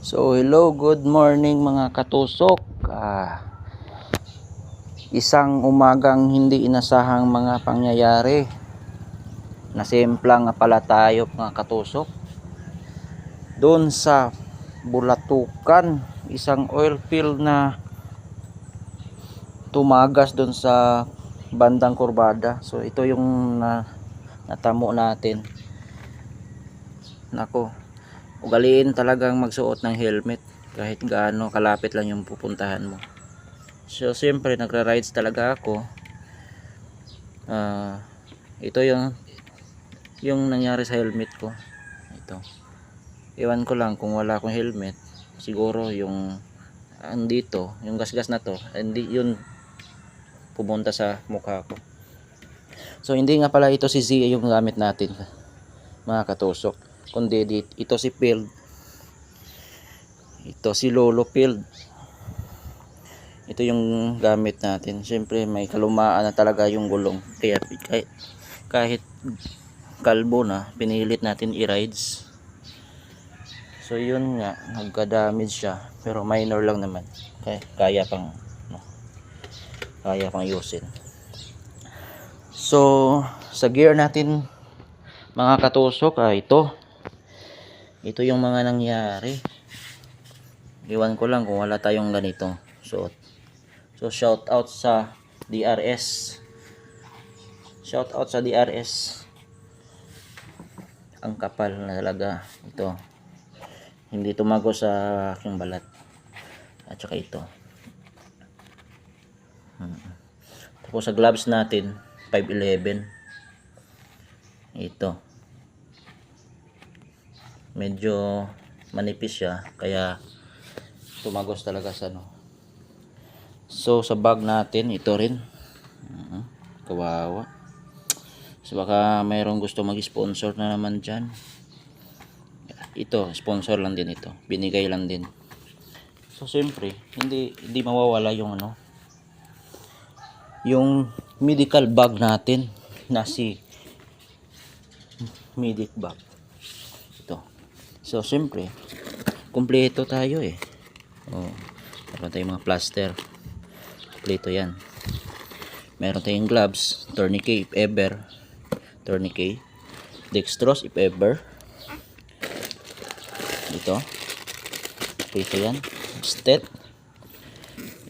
So hello, good morning mga katusok. Isang umagang hindi inasahang mga pangyayari. Nasimplang nga pala tayo mga katusok. Doon sa Bulatukan, isang oil field na tumagas doon sa bandang Kurbada. So ito yung natamo natin. Nako, ugaliin talagang magsuot ng helmet kahit gaano kalapit lang yung pupuntahan mo. So siyempre nagra-rides talaga ako. Ito yung nangyari sa helmet ko. Ito. Iwan ko lang kung wala akong helmet, siguro yung andito, yung gasgas na to, hindi yun pumunta sa mukha ko. So hindi nga pala ito si Zia yung gamit natin mga katusok, kundi ito si Field. Ito si Lolo Field. Ito yung gamit natin. Siyempre may kalumaan na talaga yung gulong. Kaya kahit kalbo na, pinilit natin i-rides. So yun nga, nagka-damage siya. Pero minor lang naman. Kaya pang yusin. So sa gear natin mga katusok, ito yung mga nangyari. Iwan ko lang kung wala tayong ganito suot. So shout out sa DRS. Shout out sa DRS. Ang kapal na talaga ito. Hindi tumago sa aking balat. At saka ito. Tapos sa gloves natin 511. Ito. Medyo manipis siya kaya tumagos talaga sa ano. So sa bag natin ito rin. Kawawa. So baka mayroong gusto mag-sponsor na naman dyan. Ito, sponsor lang din ito. Binigay lang din. So siyempre, hindi mawawala yung yung medical bag natin na si medic bag. Ito. So siyempre, kumpleto tayo eh. Meron tayong mga plaster. Kumpleto yan. Meron tayong gloves, tourniquet if ever. Tourniquet. Dextrose if ever. Ito yan, stet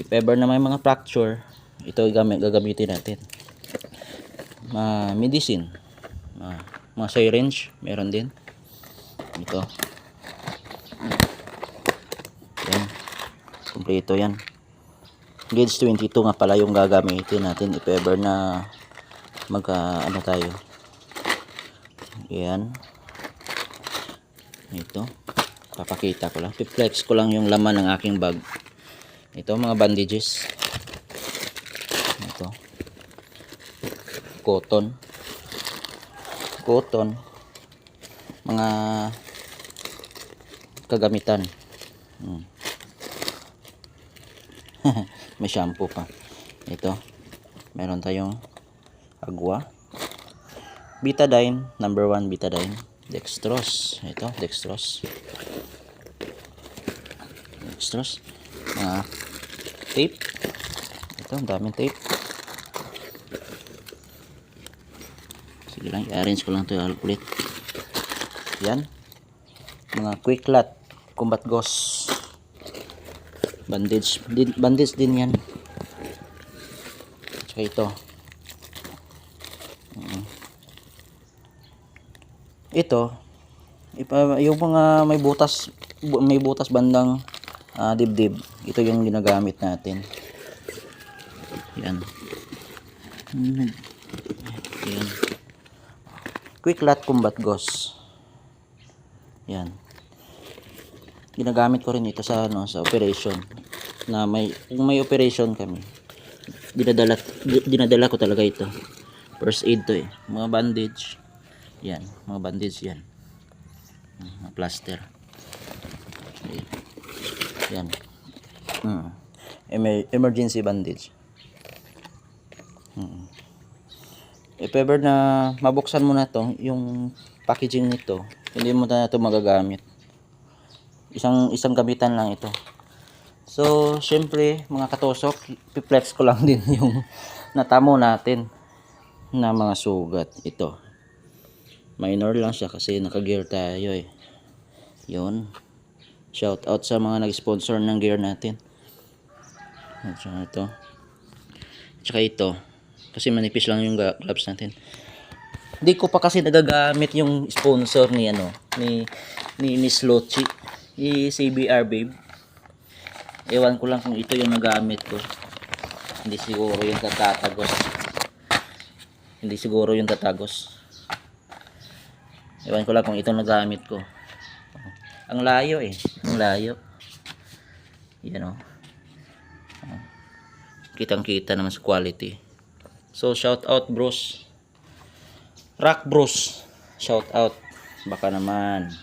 if ever na may mga fracture, ito gagamitin natin. Medicine, mga syringe meron din. Ito yan, kompleto yan. Gauge 22 nga pala yung gagamitin natin if ever na tayo. Yan, ito papakita ko lang, flex ko lang yung laman ng aking bag. Ito mga bandages, ito cotton, mga kagamitan. May shampoo pa. Ito meron tayong agwa, betadine, number 1 betadine, dextrose. Ito dextrose, mga tape. Ito, daming tape. Sige lang, i-arrange ko lang ito ulit. Yan, mga quick clot, combat gauze, bandage din yan. Tsaka ito, yung mga may butas bandang dibdib, ito yung ginagamit natin. Yan. Quick clot combat gauze. Yan. Ginagamit ko rin ito sa sa operation na kung may operation kami. Dinadala ko talaga ito. First aid to eh. Mga bandage. Yan, mga bandage yan. Mga plaster. Yan. Emergency bandage. If ever na mabuksan mo na to, yung packaging nito, hindi mo na ito magagamit. isang gamitan lang ito. So syempre mga katusok, piplex ko lang din yung natamo natin na mga sugat. Ito minor lang siya kasi naka-gear tayo eh. Yun, shout out sa mga nag-sponsor ng gear natin. At saka ito, tsaka ito kasi manipis lang yung gloves natin. Hindi ko pa kasi nagagamit yung sponsor ni ni Miss Lochi, CBR babe. Ewan ko lang kung ito yung nagamit ko. Hindi siguro yung tatagos. Hindi siguro yung tatagos. Ewan ko lang kung ito nagamit ko. Ang layo eh. Ang layo. Yan o. Kitang-kita naman sa quality. So shout out bros. Rock bros. Shout out. Baka naman.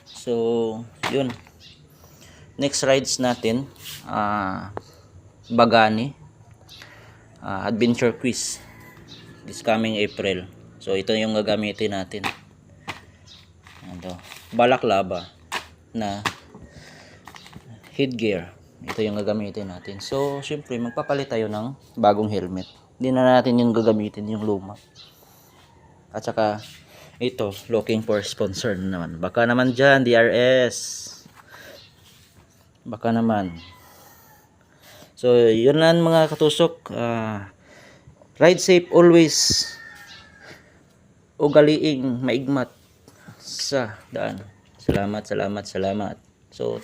So yun. Next rides natin, Bagani, Adventure Quiz this coming April. So ito yung gagamitin natin. Ito, balaklava na headgear. Ito yung gagamitin natin. So syempre magpapalit tayo ng bagong helmet. Hindi na natin yung gagamitin yung luma. At saka ito, looking for sponsor naman. Baka naman dyan, DRS. Baka naman. So yun lang mga katusok. Ride safe always. Ugaliing maigmat sa daan. Salamat. So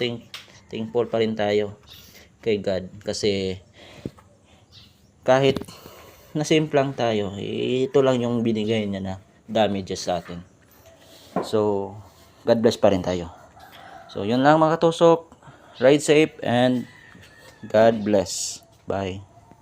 thankful pa rin tayo kay God kasi kahit nasimplang tayo, ito lang yung binigay niya na damages sa atin. So God bless pa rin tayo. So yun lang mga katusok. Ride safe and God bless. Bye.